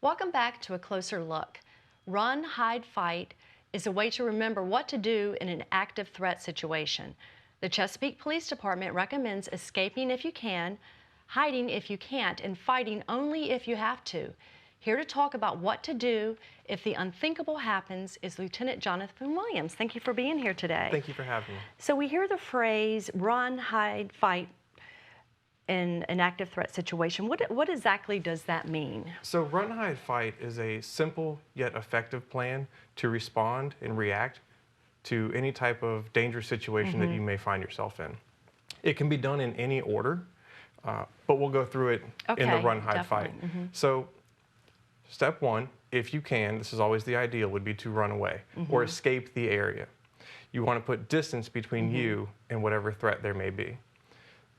Welcome back to A Closer Look. Run, hide, fight is a way to remember what to do in an active threat situation. The Chesapeake Police Department recommends escaping if you can, hiding if you can't, and fighting only if you have to. Here to talk about what to do if the unthinkable happens is Lieutenant Jonathan Williams. Thank you for being here today. Thank you for having me. So we hear the phrase run, hide, fight in an active threat situation. What exactly does that mean? So run, hide, fight is a simple yet effective plan to respond and react to any type of dangerous situation that you may find yourself in. It can be done in any order, but we'll go through it in the run, hide, fight. So step one, if you can, this is always the ideal, would be to run away or escape the area. You want to put distance between you and whatever threat there may be.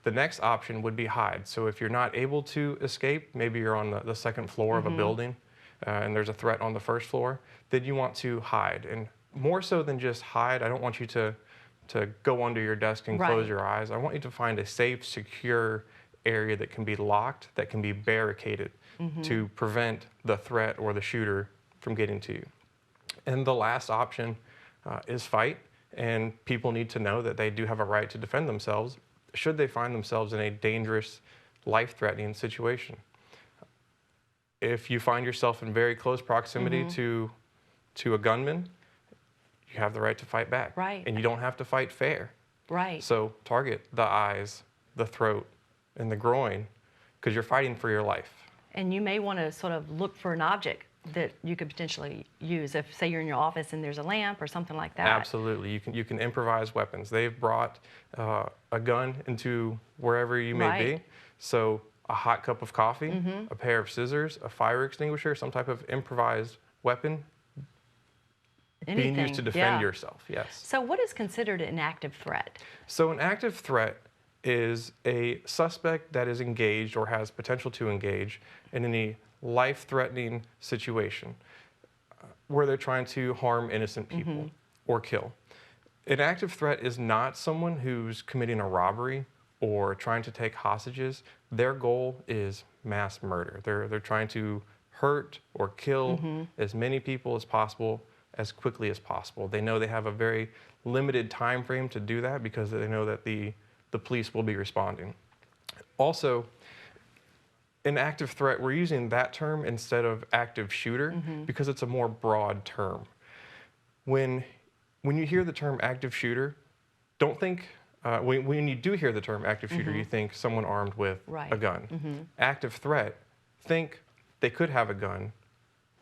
The next option would be hide. So if you're not able to escape, maybe you're on the second floor of a building and there's a threat on the first floor, then you want to hide. And more so than just hide, I don't want you to go under your desk and close your eyes. I want you to find a safe, secure area that can be locked, that can be barricaded to prevent the threat or the shooter from getting to you. And the last option is fight. And people need to know that they do have a right to defend themselves should they find themselves in a dangerous, life-threatening situation. If you find yourself in very close proximity to a gunman, you have the right to fight back. And you don't have to fight fair. So target the eyes, the throat, and the groin, because you're fighting for your life. And you may want to sort of look for an object that you could potentially use if, say, you're in your office and there's a lamp or something like that. Absolutely. You can improvise weapons. They've brought a gun into wherever you may be. So a hot cup of coffee, a pair of scissors, a fire extinguisher, some type of improvised weapon being used to defend yourself. Yes. So what is considered an active threat? So an active threat is a suspect that is engaged or has potential to engage in any life-threatening situation where they're trying to harm innocent people or kill. An active threat is not someone who's committing a robbery or trying to take hostages. Their goal is mass murder. They're trying to hurt or kill as many people as possible as quickly as possible. They know they have a very limited time frame to do that because they know that the police will be responding. Also, an active threat, we're using that term instead of active shooter because it's a more broad term. When you hear the term active shooter, don't think, when you do hear the term active shooter, you think someone armed with a gun. Active threat, think they could have a gun,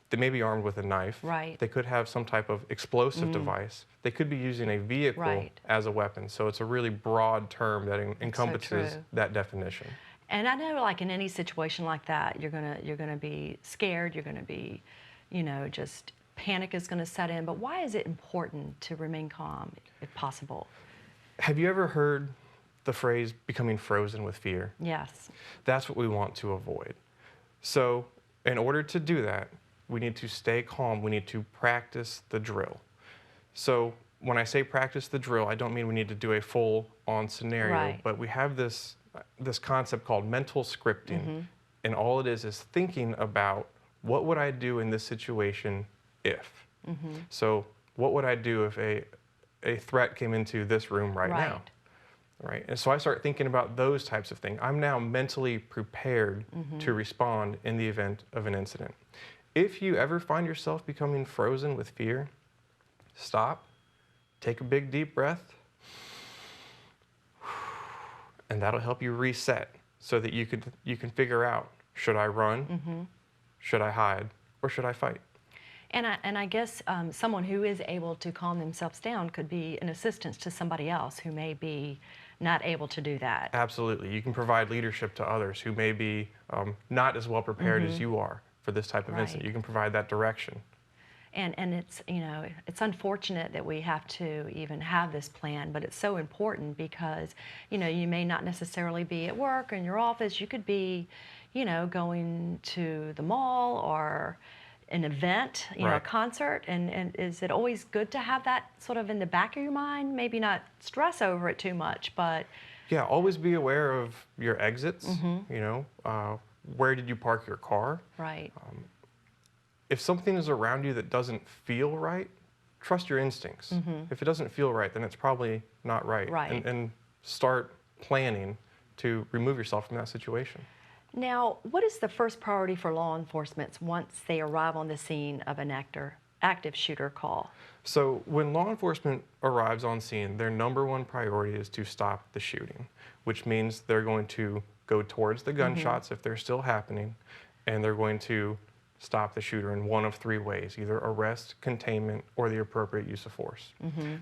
they may be armed with a knife, they could have some type of explosive device, they could be using a vehicle as a weapon. So it's a really broad term that encompasses that definition. And I know, like in any situation like that, you're gonna be scared. You're gonna be, just panic is gonna set in. But why is it important to remain calm, if possible? Have you ever heard the phrase "becoming frozen with fear"? Yes. That's what we want to avoid. So, in order to do that, we need to stay calm. We need to practice the drill. So, when I say practice the drill, I don't mean we need to do a full-on scenario, but we have this concept called mental scripting, and all it is thinking about what would I do in this situation if. So what would I do if a threat came into this room right now? And so I start thinking about those types of things. I'm now mentally prepared to respond in the event of an incident. If you ever find yourself becoming frozen with fear, stop, take a big deep breath, and that'll help you reset so that you can figure out, should I run, should I hide, or should I fight? And I guess someone who is able to calm themselves down could be an assistance to somebody else who may be not able to do that. Absolutely. You can provide leadership to others who may be not as well prepared as you are for this type of incident. You can provide that direction. And it's, it's unfortunate that we have to even have this plan, but it's so important because, you may not necessarily be at work or in your office. You could be, going to the mall or an event, a concert. And is it always good to have that sort of in the back of your mind? Maybe not stress over it too much, but... Yeah, always be aware of your exits, where did you park your car? if something is around you that doesn't feel right, trust your instincts. If it doesn't feel right, then it's probably not right. Right. And start planning to remove yourself from that situation. Now, what is the first priority for law enforcement once they arrive on the scene of an active shooter call? So when law enforcement arrives on scene, their number one priority is to stop the shooting, which means they're going to go towards the gunshots if they're still happening, and they're going to stop the shooter in one of three ways, either arrest, containment, or the appropriate use of force.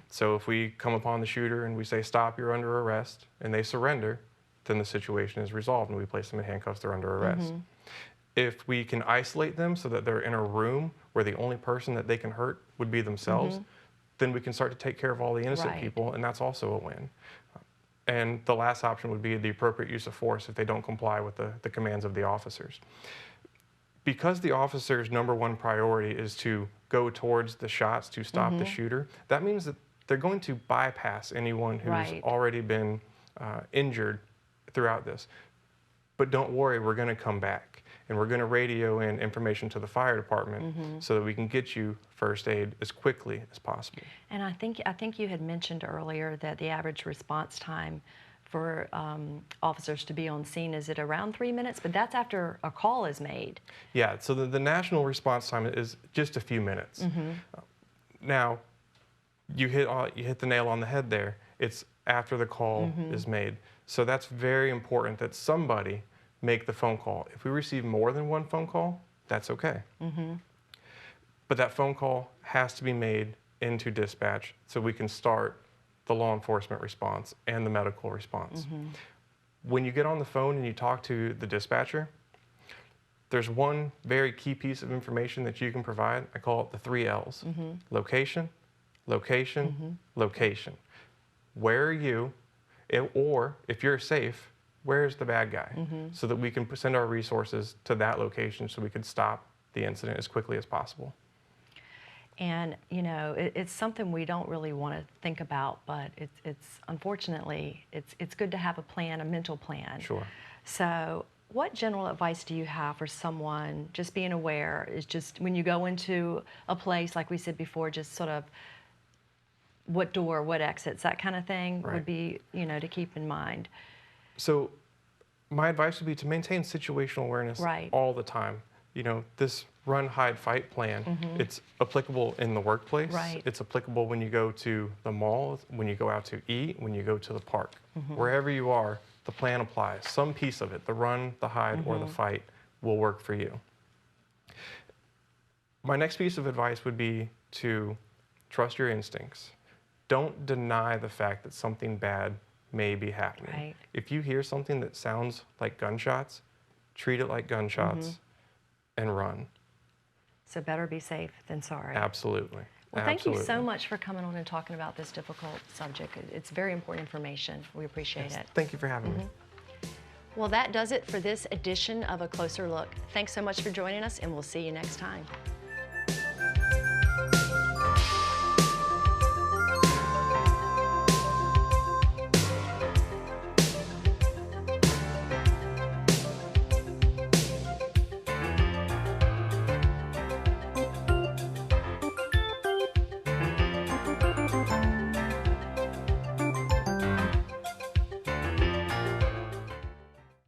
So if we come upon the shooter and we say, stop, you're under arrest, and they surrender, then the situation is resolved and we place them in handcuffs, they're under arrest. If we can isolate them so that they're in a room where the only person that they can hurt would be themselves, then we can start to take care of all the innocent people, and that's also a win. And the last option would be the appropriate use of force if they don't comply with the commands of the officers. Because the officer's number one priority is to go towards the shots to stop the shooter, that means that they're going to bypass anyone who's already been injured throughout this. But don't worry, we're going to come back, and we're going to radio in information to the fire department so that we can get you first aid as quickly as possible. And I think you had mentioned earlier that the average response time for officers to be on scene is at around 3 minutes, but that's after a call is made. Yeah, so the national response time is just a few minutes. Now, you hit the nail on the head there. It's after the call is made. So that's very important that somebody make the phone call. If we receive more than one phone call, that's okay. But that phone call has to be made into dispatch so we can start the law enforcement response and the medical response. When you get on the phone and you talk to the dispatcher, there's one very key piece of information that you can provide. I call it the 3 L's. Location, location, location. Where are you? Or if you're safe, where's the bad guy? So that we can send our resources to that location so we can stop the incident as quickly as possible. And, you know, it's something we don't really want to think about, but it's unfortunately, it's good to have a plan, a mental plan. Sure. So what general advice do you have for someone just being aware is just when you go into a place, like we said before, just sort of what door, what exits, that kind of thing would be, you know, to keep in mind? So my advice would be to maintain situational awareness all the time. You know, this run, hide, fight plan, it's applicable in the workplace. It's applicable when you go to the mall, when you go out to eat, when you go to the park. Wherever you are, the plan applies. Some piece of it, the run, the hide, or the fight, will work for you. My next piece of advice would be to trust your instincts. Don't deny the fact that something bad may be happening. If you hear something that sounds like gunshots, treat it like gunshots and run. So better be safe than sorry. Absolutely. Well, thank you so much for coming on and talking about this difficult subject. It's very important information. We appreciate it. Thank you for having me. Well, that does it for this edition of A Closer Look. Thanks so much for joining us, and we'll see you next time.